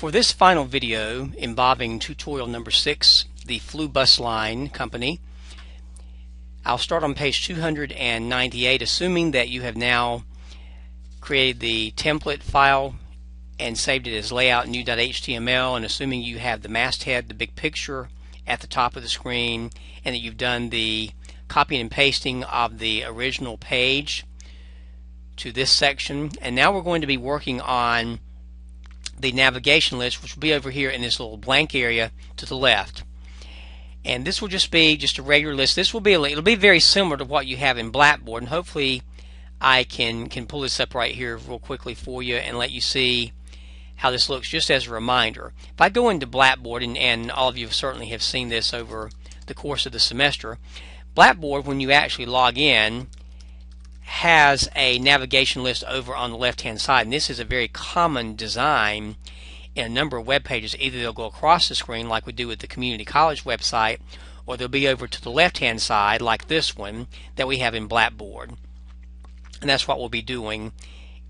For this final video involving tutorial number 6, the Flu Bus Line Company, I'll start on page 298, assuming that you have now created the template file and saved it as layout new.html, and assuming you have the masthead, the big picture at the top of the screen, and that you've done the copying and pasting of the original page to this section. And now we're going to be working on the navigation list, which will be over here in this little blank area to the left. And this will just be a regular list. This will be it'll be very similar to what you have in Blackboard, and hopefully I can pull this up right here real quickly for you and let you see how this looks just as a reminder. If I go into Blackboard, and all of you certainly have seen this over the course of the semester, Blackboard, when you actually log in, has a navigation list over on the left hand side, and this is a very common design in a number of web pages. Either they'll go across the screen like we do with the community college website, or they'll be over to the left hand side like this one that we have in Blackboard. And that's what we'll be doing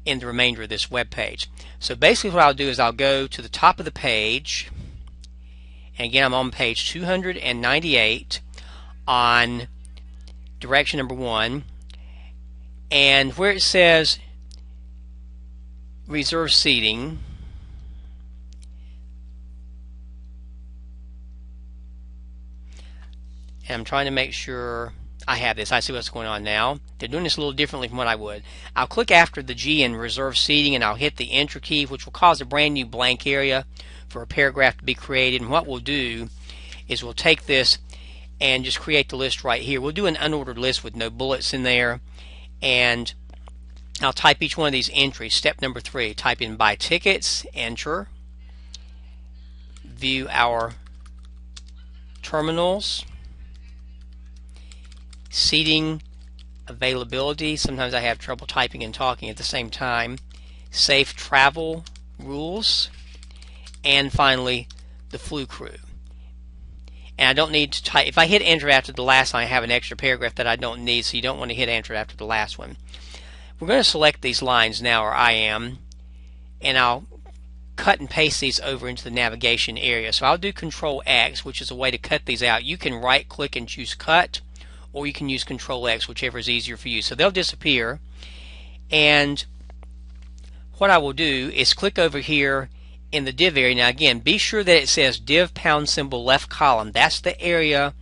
in the remainder of this web page. So basically what I'll do is I'll go to the top of the page, and again I'm on page 298 on direction number 1, and where it says reserve seating, and I'm trying to make sure I have this. I see what's going on now. They're doing this a little differently from what I would. I'll click after the G in reserve seating, and I'll hit the enter key, which will cause a brand new blank area for a paragraph to be created. And what we'll do is we'll take this and just create the list right here. We'll do an unordered list with no bullets in there, and I'll type each one of these entries. Step number 3, type in buy tickets, enter, view our terminals, seating availability, sometimes I have trouble typing and talking at the same time, safe travel rules, and finally the flu crew. And I don't need to type. If I hit enter after the last line, I have an extra paragraph that I don't need, so you don't want to hit enter after the last one. We're going to select these lines now, or I am, and I'll cut and paste these over into the navigation area. So I'll do Control X, which is a way to cut these out. You can right click and choose cut, or you can use Control X, whichever is easier for you. So they'll disappear, and what I will do is click over here in the div area. Now again, be sure that it says div # left column. That's the area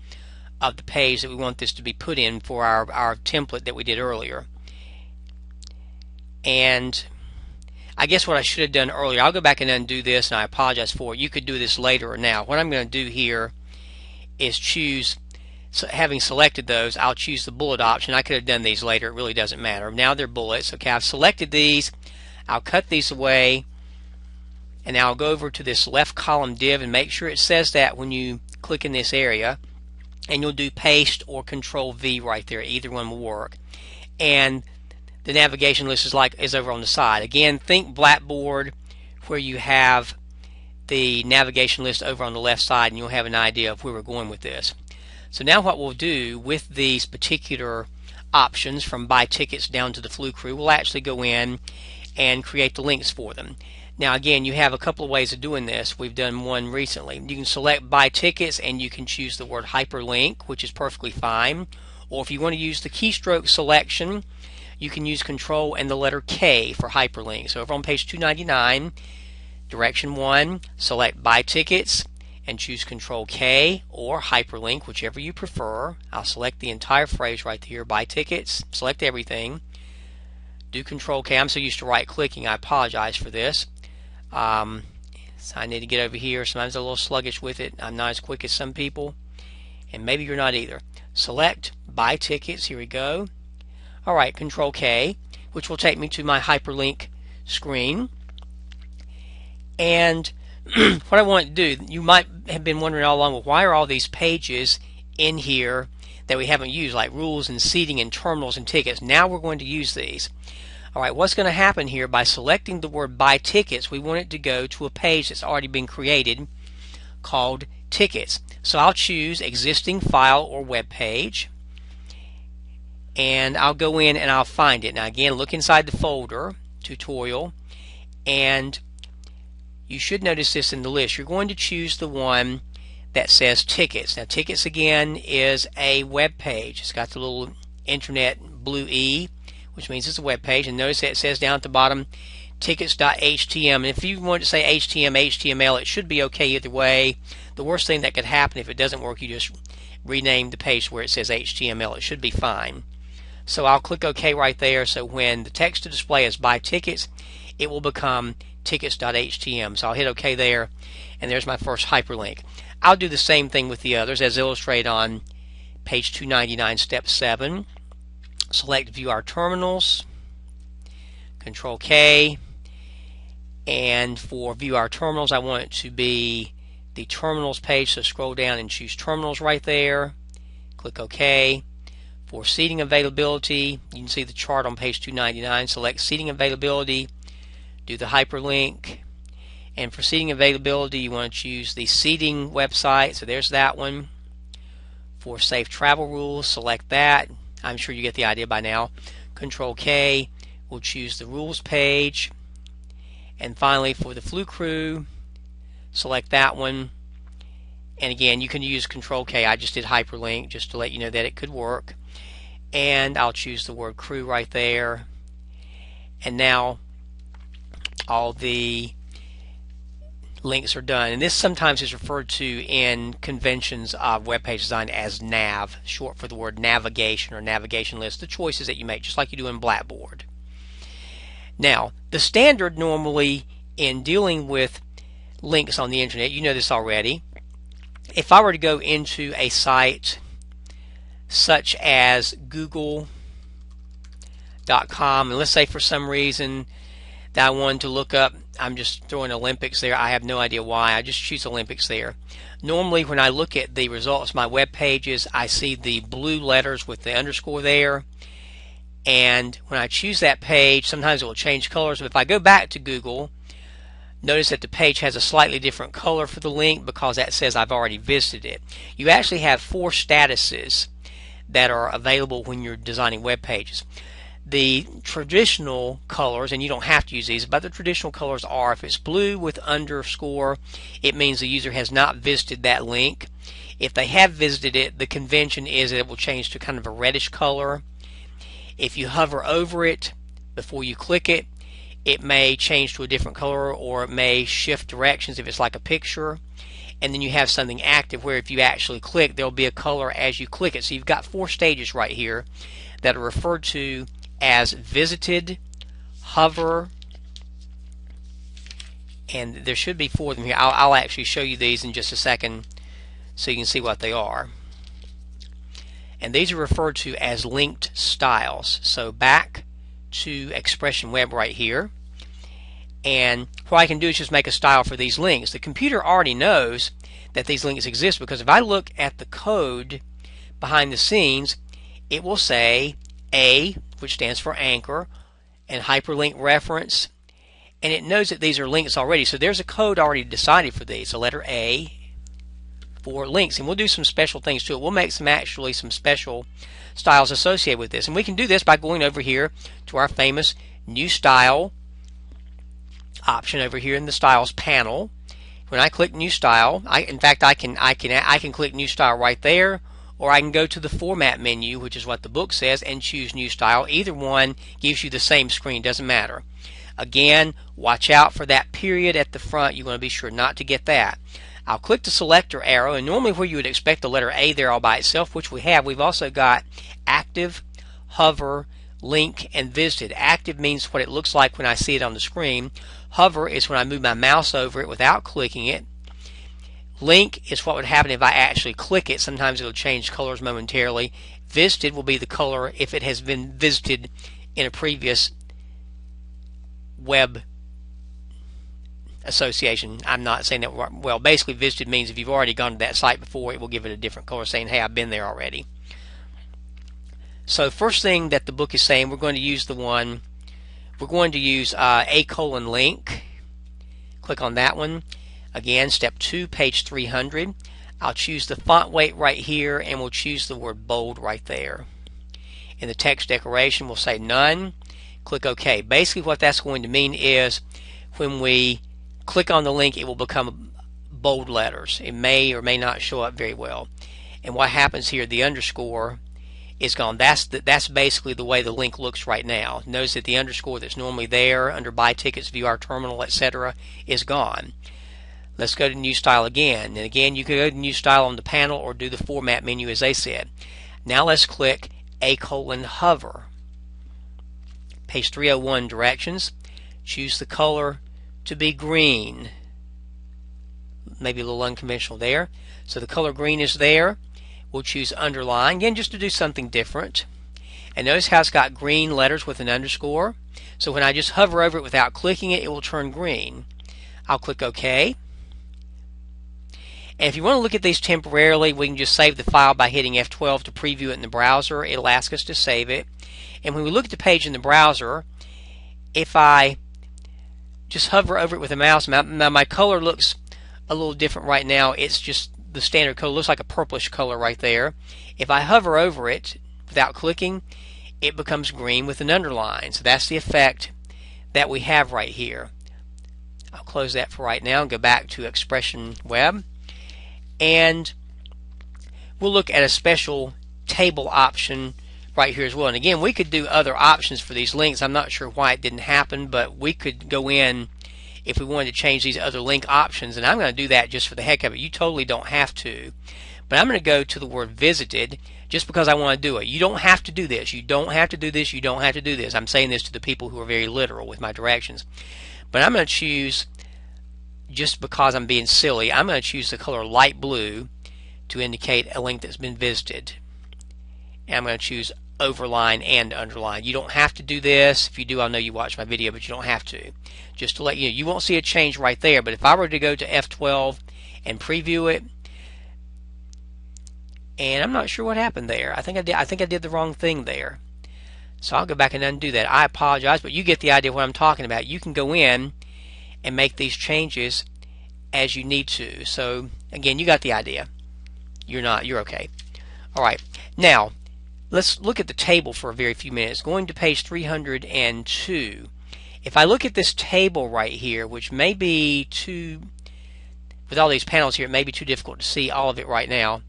of the page that we want this to be put in for our template that we did earlier. And I guess what I should have done earlier, I'll go back and undo this, and I apologize for it. You could do this later or now. What I'm going to do here is choose, so having selected those, I'll choose the bullet option. I could have done these later, it really doesn't matter. Now they're bullets. Okay, I've selected these. I'll cut these away, and now I'll go over to this left column div and make sure it says that when you click in this area, and you'll do paste or Control V right there. Either one will work. And the navigation list is over on the side. Again, think Blackboard, where you have the navigation list over on the left side, and you'll have an idea of where we're going with this. So now what we'll do with these particular options, from buy tickets down to the flu crew, we'll actually go in and create the links for them. Now again, you have a couple of ways of doing this. We've done one recently. You can select buy tickets, and you can choose the word hyperlink, which is perfectly fine. Or if you want to use the keystroke selection, you can use Control and the letter K for hyperlink. So over on page 299, direction 1, select buy tickets and choose Control K or hyperlink, whichever you prefer. I'll select the entire phrase right here, buy tickets, select everything, do Control K. I'm so used to right clicking, I apologize for this. So I need to get over here. Sometimes I'm a little sluggish with it. I'm not as quick as some people, and maybe you're not either. Select buy tickets, here we go. Alright, Control K, which will take me to my hyperlink screen. And what I want to do, you might have been wondering all along, well, why are all these pages in here that we haven't used, like rules and seating and terminals and tickets? Now we're going to use these. Alright, what's going to happen here, by selecting the word buy tickets, we want it to go to a page that's already been created called tickets. So I'll choose existing file or web page, and I'll go in and I'll find it. Now again, look inside the folder, tutorial, and you should notice this in the list. You're going to choose the one that says tickets. Now tickets again is a web page. It's got the little internet blue E, which means it's a web page, and notice that it says down at the bottom tickets.html. And if you want to say HTML, it should be okay either way. The worst thing that could happen if it doesn't work, you just rename the page where it says HTML. It should be fine. So I'll click OK right there, so when the text to display is buy tickets, it will become tickets.html. So I'll hit OK there, and there's my first hyperlink. I'll do the same thing with the others as illustrated on page 299, step 7. Select View Our Terminals, Control K, and for View Our Terminals I want it to be the Terminals page, so scroll down and choose Terminals right there. Click OK. For seating availability, you can see the chart on page 299. Select seating availability, do the hyperlink, and for seating availability you want to choose the seating website, so there's that one. For safe travel rules, select that. I'm sure you get the idea by now. Control K, we'll choose the rules page, and finally for the flu crew, select that one. And again, you can use Control K. I just did hyperlink just to let you know that it could work. And I'll choose the word crew right there. And now all the links are done. And this sometimes is referred to in conventions of web page design as nav, short for the word navigation or navigation list, the choices that you make, just like you do in Blackboard. Now, the standard normally in dealing with links on the internet, you know this already. If I were to go into a site such as google.com, and let's say for some reason that I wanted to look up, I'm just throwing Olympics there, I have no idea why, I just choose Olympics there. Normally when I look at the results of my web pages, I see the blue letters with the underscore there, and when I choose that page, sometimes it will change colors. But if I go back to Google, notice that the page has a slightly different color for the link because that says I've already visited it. You actually have 4 statuses that are available when you're designing web pages. The traditional colors, and you don't have to use these, but the traditional colors are, if it's blue with underscore, it means the user has not visited that link. If they have visited it, the convention is that it will change to kind of a reddish color. If you hover over it before you click it, it may change to a different color, or it may shift directions if it's like a picture. And then you have something active where if you actually click, there'll be a color as you click it. So you've got 4 stages right here that are referred to as visited, hover, and there should be 4 of them here. I'll actually show you these in just a second so you can see what they are. And these are referred to as linked styles. So back to Expression Web right here, and what I can do is just make a style for these links. The computer already knows that these links exist because if I look at the code behind the scenes, it will say A, which stands for anchor, and hyperlink reference, and it knows that these are links already. So there's a code already decided for these, the letter A for links, and we'll do some special things to it. We'll make some special styles associated with this, and we can do this by going over here to our famous New Style option over here in the Styles panel. When I click New Style, in fact I can click New Style right there, or I can go to the Format menu, which is what the book says, and choose New Style. Either one gives you the same screen, doesn't matter. Again, watch out for that period at the front. You want to be sure not to get that. I'll click the selector arrow, and normally where you would expect the letter A there all by itself, which we have, we've also got active, hover, link, and visited. Active means what it looks like when I see it on the screen. Hover is when I move my mouse over it without clicking it. Link is what would happen if I actually click it. Sometimes it'll change colors momentarily. Visited will be the color if it has been visited in a previous web association. I'm not saying that well. Basically, visited means if you've already gone to that site before, it will give it a different color saying, hey, I've been there already. So first thing that the book is saying, we're going to use a:*link. Click on that one. Again, step 2, page 300. I'll choose the font weight right here, and we'll choose the word bold right there. In the text decoration, we'll say none. Click OK. Basically what that's going to mean is when we click on the link, it will become bold letters. It may or may not show up very well. And what happens here, the underscore is gone. That's basically the way the link looks right now. Notice that the underscore that's normally there under buy tickets, view our terminal, etc. is gone. Let's go to new style again. And again, you can go to new style on the panel or do the format menu as they said. Now let's click hover. Page 301 directions. Choose the color to be green. Maybe a little unconventional there. So the color green is there. We'll choose underline, again just to do something different. And notice how it's got green letters with an underscore. So when I just hover over it without clicking it, it will turn green. I'll click OK. And if you want to look at these temporarily, we can just save the file by hitting F12 to preview it in the browser. It'll ask us to save it. And when we look at the page in the browser, if I just hover over it with a mouse, my color looks a little different right now. It's just the standard color. It looks like a purplish color right there. If I hover over it without clicking, it becomes green with an underline. So that's the effect that we have right here. I'll close that for right now and go back to Expression Web. And we'll look at a special table option right here as well. And again, we could do other options for these links. I'm not sure why it didn't happen, but we could go in if we wanted to change these other link options, and I'm going to do that just for the heck of it. You totally don't have to. But I'm going to go to the word visited just because I want to do it. You don't have to do this. You don't have to do this. You don't have to do this. I'm saying this to the people who are very literal with my directions. But I'm going to choose, just because I'm being silly, I'm going to choose the color light blue to indicate a link that's been visited. And I'm going to choose overline and underline. You don't have to do this. If you do, I'll know you watched my video, but you don't have to. Just to let you know, you won't see a change right there, but if I were to go to F12 and preview it, and I'm not sure what happened there. I think I did the wrong thing there. So I'll go back and undo that. I apologize, but you get the idea of what I'm talking about. You can go in and make these changes as you need to. So again, you got the idea. You're okay. All right. Now, let's look at the table for a very few minutes. Going to page 302. If I look at this table right here, which may be too, with all these panels here, it may be too difficult to see all of it right now.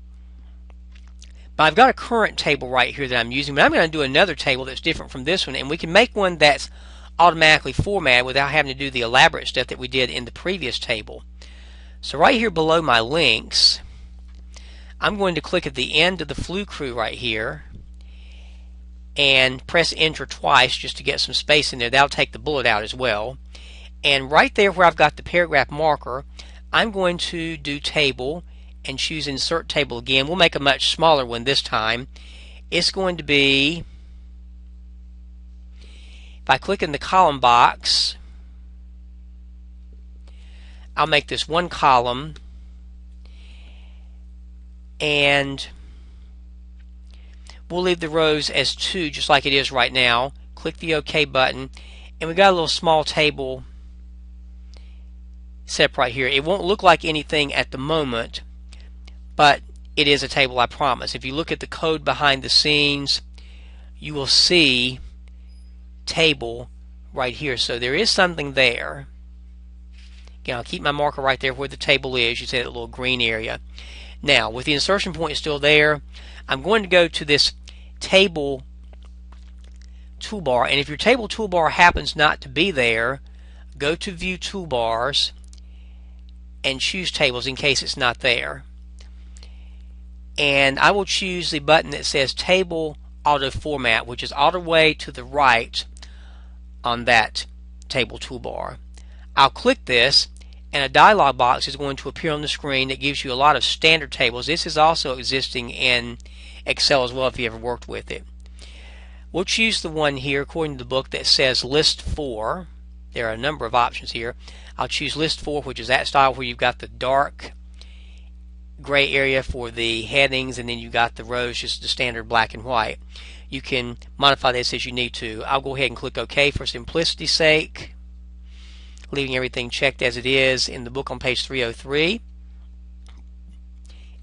But I've got a current table right here that I'm using, but I'm going to do another table that's different from this one, and we can make one that's automatically formatted without having to do the elaborate stuff that we did in the previous table. So right here below my links, I'm going to click at the end of the Flu Crew right here and press enter twice just to get some space in there. That'll take the bullet out as well. And right there where I've got the paragraph marker, I'm going to do table and choose insert table again. We'll make a much smaller one this time. It's going to be, if I click in the column box, I'll make this one column, and we'll leave the rows as 2 just like it is right now. Click the OK button, and we got a little small table set up right here. It won't look like anything at the moment, but it is a table, I promise. If you look at the code behind the scenes, you will see table right here. So there is something there. Again, I'll keep my marker right there where the table is. You see that little green area. Now, with the insertion point still there, I'm going to go to this table toolbar, and if your table toolbar happens not to be there, go to View Toolbars and choose Tables in case it's not there. And I will choose the button that says Table Auto Format, which is all the way to the right on that table toolbar. I'll click this, and a dialog box is going to appear on the screen that gives you a lot of standard tables. This is also existing in Excel as well if you ever worked with it. We'll choose the one here according to the book that says List 4. There are a number of options here. I'll choose List 4, which is that style where you've got the dark gray area for the headings, and then you got the rows just the standard black and white. You can modify this as you need to. I'll go ahead and click OK for simplicity's sake, leaving everything checked as it is in the book on page 303.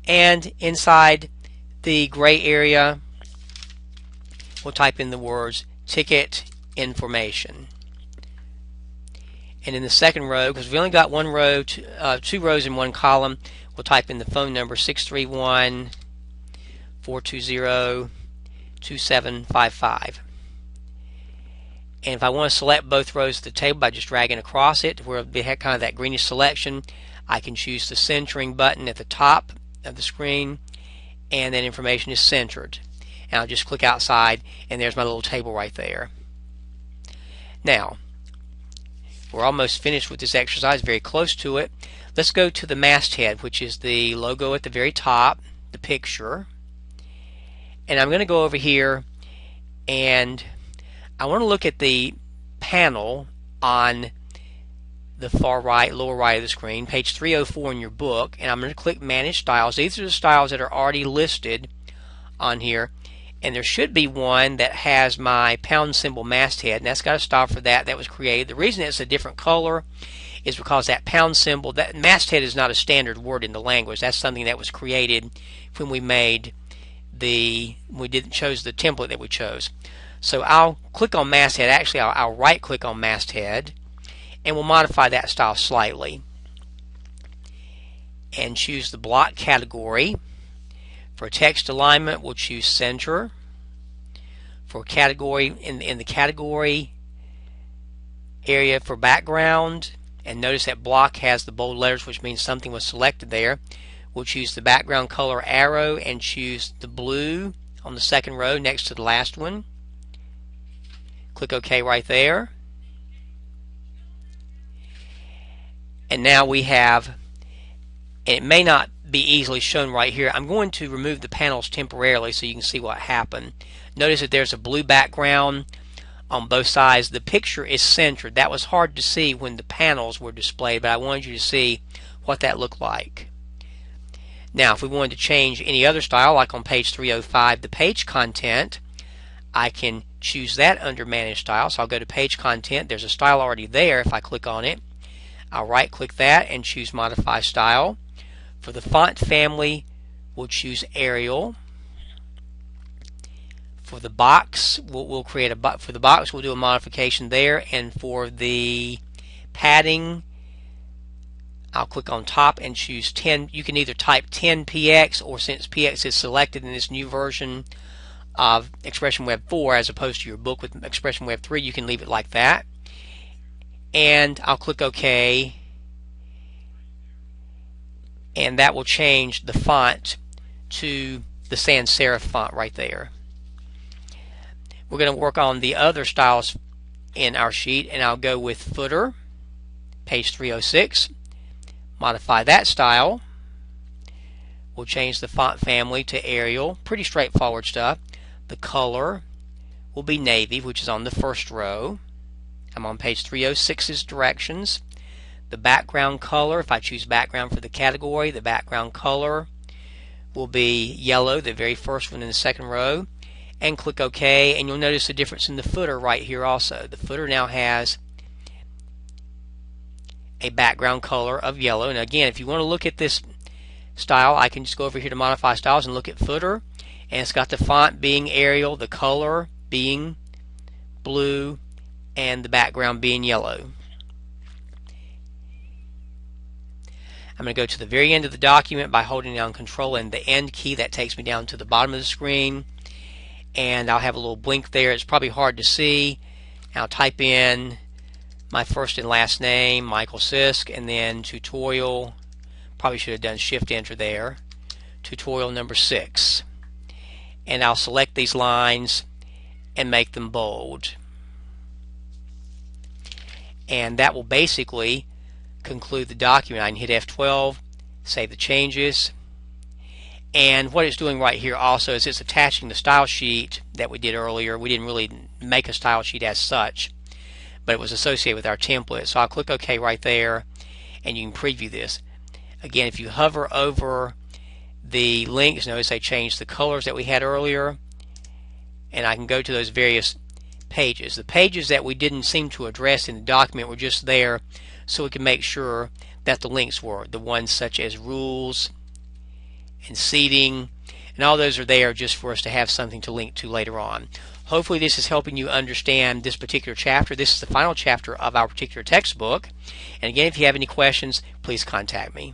And inside the gray area, we'll type in the words ticket information. And in the second row, because we only got one row, two rows in one column, we'll type in the phone number 631-420-2755. And if I want to select both rows of the table by just dragging across it, where they have kind of that greenish selection, I can choose the centering button at the top of the screen, and that information is centered. And I'll just click outside, and there's my little table right there. Now, we're almost finished with this exercise, very close to it. Let's go to the masthead, which is the logo at the very top, the picture. And I'm going to go over here, and I want to look at the panel on the far right, lower right of the screen, page 304 in your book, and I'm going to click Manage Styles. These are the styles that are already listed on here, and there should be one that has my pound symbol masthead, and that's got a style for that was created. The reason it's a different color is because that pound symbol, that masthead is not a standard word in the language. That's something that was created when we made chose the template that we chose. So I'll click on masthead. Actually, I'll right click on masthead, and we'll modify that style slightly and choose the block category. For text alignment, we'll choose center. For category, in the category area for background, and notice that block has the bold letters, which means something was selected there. We'll choose the background color arrow and choose the blue on the second row next to the last one. Click OK right there. And now we have, and it may not be easily shown right here, I'm going to remove the panels temporarily so you can see what happened. Notice that there's a blue background on both sides. The picture is centered. That was hard to see when the panels were displayed, but I wanted you to see what that looked like. Now, if we wanted to change any other style, like on page 305, the page content, I can choose that under Manage Style. So I'll go to Page Content. There's a style already there. If I click on it, I'll right click that and choose Modify Style. For the font family, we'll choose Arial. For the box, we'll create a for the box, we'll do a modification there. And for the padding, I'll click on top and choose 10. You can either type 10 px, or since px is selected in this new version of Expression Web 4 as opposed to your book with Expression Web 3, you can leave it like that. And I'll click OK, and that will change the font to the sans serif font right there. We're going to work on the other styles in our sheet, and I'll go with footer, page 306, modify that style. We'll change the font family to Arial, pretty straightforward stuff. The color will be navy, which is on the first row. I'm on page 306's directions. The background color, if I choose background for the category, the background color will be yellow, the very first one in the second row. And click OK, and you'll notice the difference in the footer right here also. The footer now has a background color of yellow. And again, if you want to look at this style, I can just go over here to Modify Styles and look at footer. And it's got the font being Arial, the color being blue, and the background being yellow. I'm going to go to the very end of the document by holding down Control and the End key. That takes me down to the bottom of the screen. And I'll have a little blink there. It's probably hard to see. I'll type in my first and last name, Michael Sisk, and then tutorial. Probably should have done Shift Enter there. Tutorial number 6. And I'll select these lines and make them bold. And that will basically conclude the document. I can hit F12, save the changes. And what it's doing right here also is it's attaching the style sheet that we did earlier. We didn't really make a style sheet as such, but it was associated with our template. So I'll click OK right there, and you can preview this. Again, if you hover over the links, notice I changed the colors that we had earlier, and I can go to those various pages. The pages that we didn't seem to address in the document were just there so we can make sure that the links were the ones such as rules and seating, and all those are there just for us to have something to link to later on. Hopefully this is helping you understand this particular chapter. This is the final chapter of our particular textbook. And again, if you have any questions, please contact me.